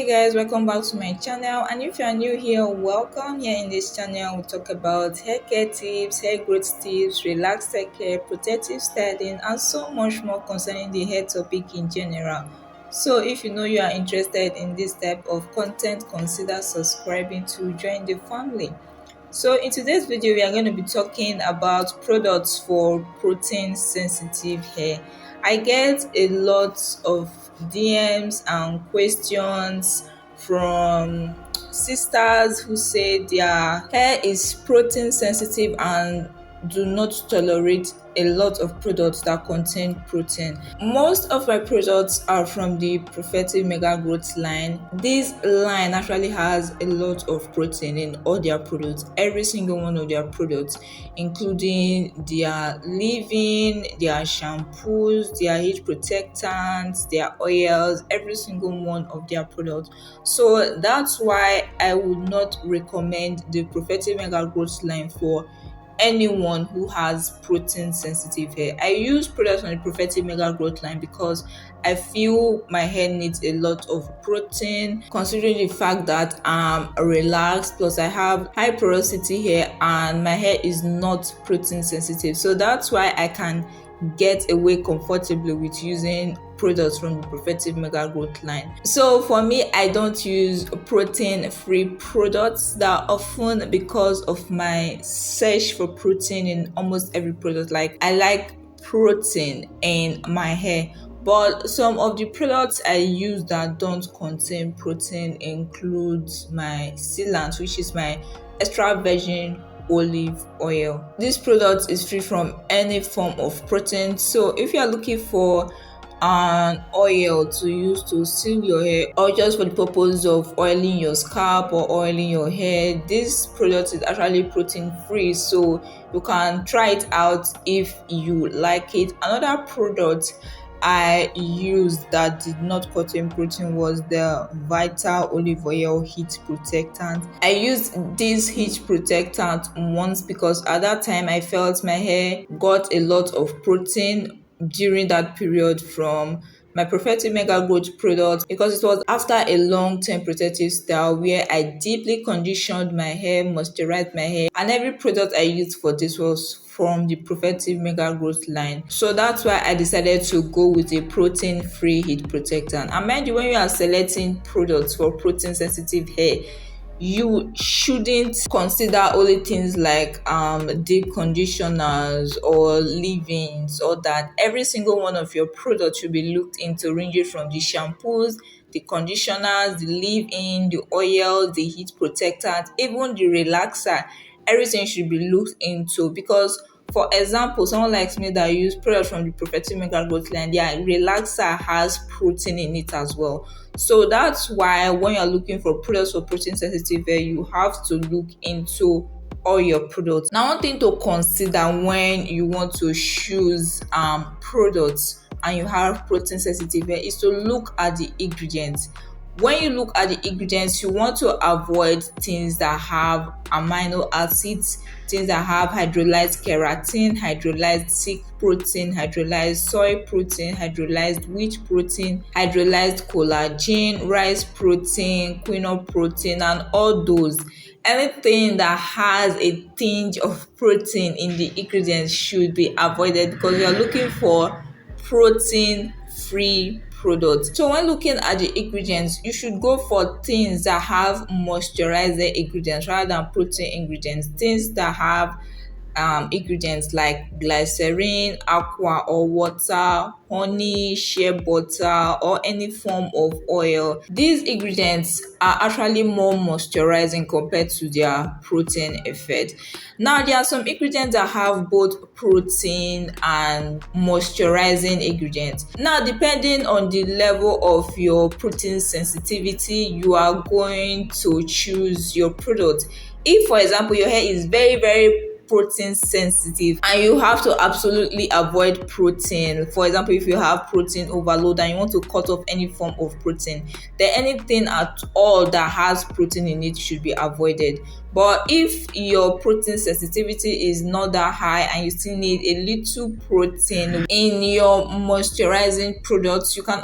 Hey guys, welcome back to my channel, and if you are new here, welcome. Here in this channel we talk about hair care tips, hair growth tips, relaxed hair care, protective styling, and so much more concerning the hair topic in general. So if you know you are interested in this type of content, consider subscribing to join the family. So in today's video, we are going to be talking about products for protein sensitive hair. I get a lot of DMs and questions from sisters who say their hair is protein sensitive and do not tolerate a lot of products that contain protein. Most of my products are from the Profectiv Mega Growth line. This line actually has a lot of protein in all their products, every single one of their products, including their leave-in, their shampoos, their heat protectants, their oils, every single one of their products. So that's why I would not recommend the Profectiv Mega Growth line for anyone who has protein sensitive hair. I use products on the Profectiv Mega Growth line because I feel my hair needs a lot of protein, considering the fact that I'm relaxed, plus I have high porosity hair and my hair is not protein sensitive. So that's why I can get away comfortably with using products from the Profectiv Mega Growth line. So for me, I don't use protein free products that often because of my search for protein in almost every product. Like, I like protein in my hair, but some of the products I use that don't contain protein includes my sealant, which is my extra virgin olive oil. This product is free from any form of protein. So if you are looking for an oil to use to seal your hair, or just for the purpose of oiling your scalp or oiling your hair, this product is actually protein free, so you can try it out if you like it. Another product I used that did not contain protein was the Vital Olive Oil Heat Protectant. I used this heat protectant once because at that time I felt my hair got a lot of protein during that period from my Profectiv Mega Growth product, because it was after a long-term protective style where I deeply conditioned my hair, moisturized my hair, and every product I used for this was from the Profectiv Mega Growth line. So that's why I decided to go with a protein-free heat protectant. And mind you, when you are selecting products for protein-sensitive hair, you shouldn't consider only things like deep conditioners or leave-ins, or that. Every single one of your products should be looked into, ranging from the shampoos, the conditioners, the leave-in, the oil, the heat protectant, even the relaxer. Everything should be looked into, because for example, someone like me that use products from the Profectiv Mega Growth line, their relaxer has protein in it as well. So that's why when you're looking for products for protein sensitive hair, you have to look into all your products. Now, one thing to consider when you want to choose products and you have protein sensitive hair is to look at the ingredients. When you look at the ingredients, you want to avoid things that have amino acids, things that have hydrolyzed keratin, hydrolyzed silk protein, hydrolyzed soy protein, hydrolyzed wheat protein, hydrolyzed collagen, rice protein, quinoa protein, and all those. Anything that has a tinge of protein in the ingredients should be avoided, because you're looking for protein-free products. So when looking at the ingredients, you should go for things that have moisturizer ingredients rather than protein ingredients. Things that have ingredients like glycerin, aqua or water, honey, shea butter, or any form of oil. These ingredients are actually more moisturizing compared to their protein effect. Now, there are some ingredients that have both protein and moisturizing ingredients. Now, depending on the level of your protein sensitivity, you are going to choose your product. If, for example, your hair is very protein sensitive and you have to absolutely avoid protein, for example, if you have protein overload and you want to cut off any form of protein, then anything at all that has protein in it should be avoided. But if your protein sensitivity is not that high and you still need a little protein in your moisturizing products, you can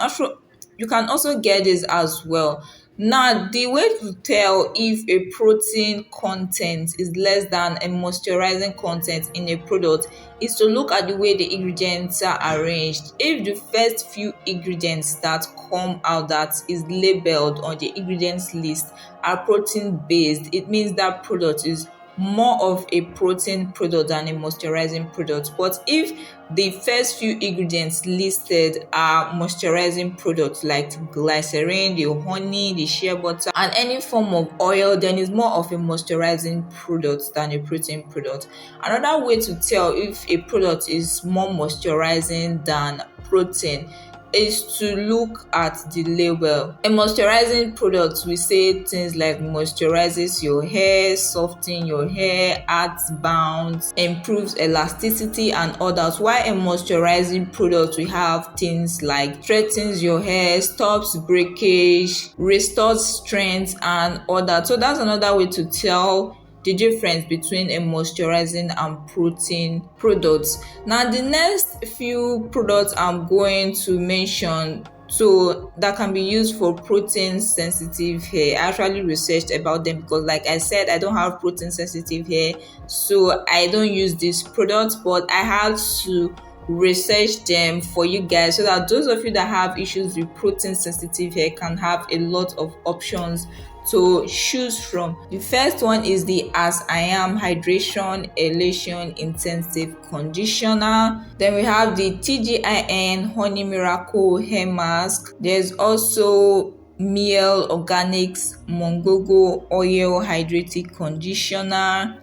also get this as well. Now, the way to tell if a protein content is less than a moisturizing content in a product is to look at the way the ingredients are arranged. If the first few ingredients that come out that is labeled on the ingredients list are protein based, it means that product is more of a protein product than a moisturizing product. But if the first few ingredients listed are moisturizing products like glycerin, the honey, the shea butter, and any form of oil, then it's more of a moisturizing product than a protein product. Another way to tell if a product is more moisturizing than protein is to look at the label. A moisturizing product, we say things like moisturizes your hair, softens your hair, adds bounce, improves elasticity and others. While a moisturizing product, we have things like strengthens your hair, stops breakage, restores strength and others. So that's another way to tell the difference between a moisturizing and protein products. Now, the next few products I'm going to mention that can be used for protein sensitive hair. I actually researched about them because, like I said, I don't have protein sensitive hair, so I don't use these products, but I had to research them for you guys so that those of you that have issues with protein sensitive hair can have a lot of options to choose from. The first one is the As I Am Hydration Elation Intensive Conditioner. Then we have the TGIN Honey Miracle Hair Mask. There's also Miel Organics Mongogo Oil Hydrating Conditioner,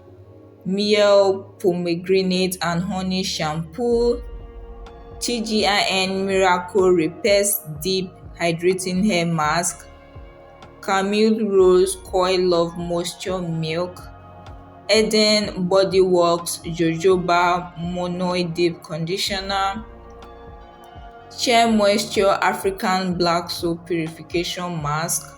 Miel Pomegranate and Honey Shampoo, TGIN Miracle Repairs Deep Hydrating Hair Mask, Camille Rose Coil Love Moisture Milk, Eden Body Works Jojoba Monoid Deep Conditioner, Shea Moisture African Black Soap Purification Mask,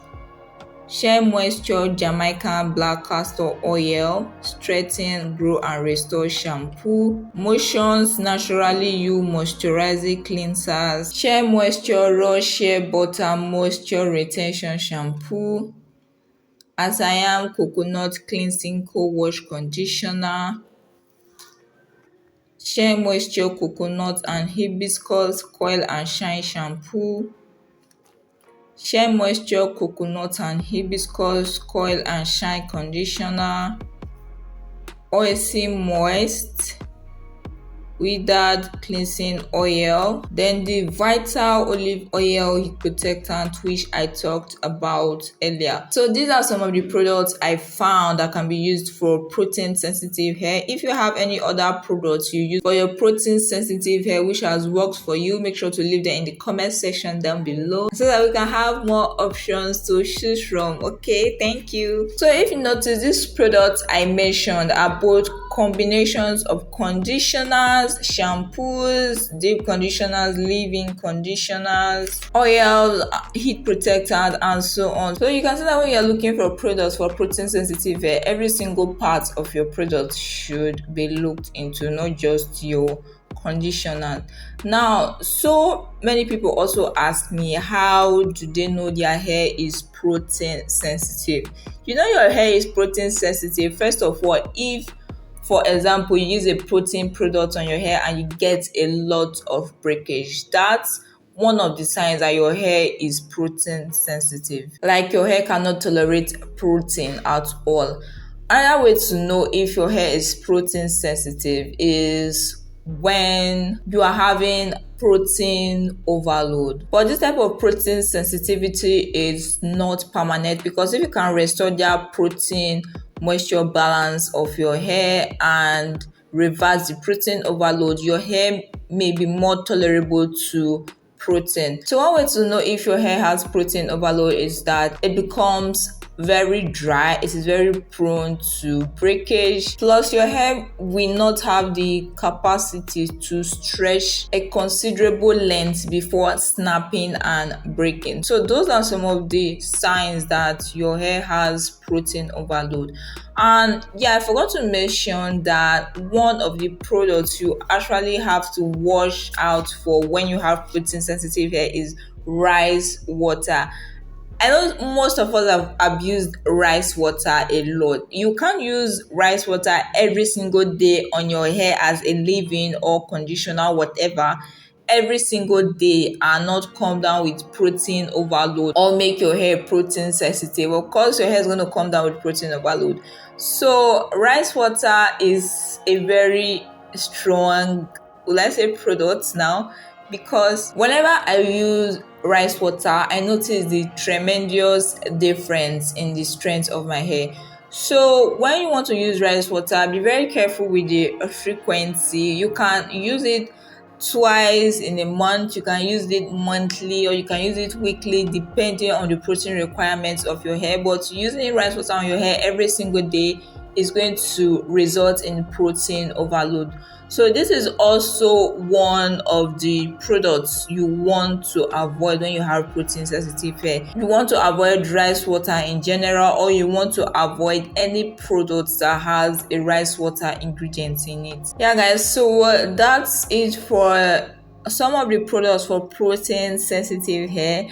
Shea Moisture Jamaican Black Castor Oil Strengthen, Grow and Restore Shampoo, Motions Naturally You Moisturizing Cleansers, Shea Moisture Raw Shea Butter Moisture Retention Shampoo, As I Am Coconut Cleansing Co-Wash Conditioner, Shea Moisture Coconut and Hibiscus Coil and Shine Shampoo, Shea Moisture Coconut and Hibiscus Coil and Shine Conditioner, Oasis Moist Withered Cleansing Oil, then the Vital Olive Oil Protectant, which I talked about earlier. So these are some of the products I found that can be used for protein sensitive hair. If you have any other products you use for your protein sensitive hair which has worked for you, make sure to leave them in the comment section down below so that we can have more options to choose from. Okay, thank you. So if you notice, these products I mentioned are both combinations of conditioners, shampoos, deep conditioners, leave-in conditioners, oil, heat protectant, and so on. So you can see that when you're looking for products for protein sensitive hair, every single part of your product should be looked into, not just your conditioner. Now, so many people also ask me, how do they know their hair is protein sensitive? You know your hair is protein sensitive first of all if, for example, you use a protein product on your hair and you get a lot of breakage. That's one of the signs that your hair is protein sensitive. Like your hair cannot tolerate protein at all. Another way to know if your hair is protein sensitive is when you are having protein overload. But this type of protein sensitivity is not permanent, because if you can restore that protein moisture balance of your hair and reverse the protein overload, your hair may be more tolerable to protein. So one way to know if your hair has protein overload is that it becomes very dry, it is very prone to breakage, plus your hair will not have the capacity to stretch a considerable length before snapping and breaking. So those are some of the signs that your hair has protein overload. And yeah, I forgot to mention that one of the products you actually have to watch out for when you have protein sensitive hair is rice water. I know most of us have abused rice water a lot. You can't use rice water every single day on your hair as a leave-in or conditioner, whatever, every single day, and not come down with protein overload or make your hair protein sensitive. Of course, your hair is going to come down with protein overload. So rice water is a very strong, will I say, product now, because whenever I use rice water, I notice the tremendous difference in the strength of my hair. So when you want to use rice water, be very careful with the frequency. You can use it twice in a month, you can use it monthly, or you can use it weekly depending on the protein requirements of your hair. But using rice water on your hair every single day is going to result in protein overload. So this is also one of the products you want to avoid when you have protein sensitive hair. You want to avoid rice water in general, or you want to avoid any products that has a rice water ingredient in it. Yeah guys, so that's it for some of the products for protein sensitive hair.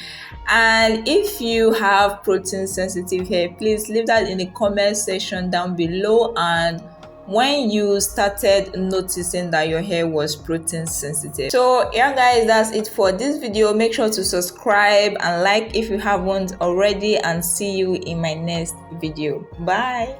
And if you have protein sensitive hair, please leave that in the comment section down below, and when you started noticing that your hair was protein sensitive. So yeah guys, that's it for this video. Make sure to subscribe and like if you haven't already, and see you in my next video. Bye.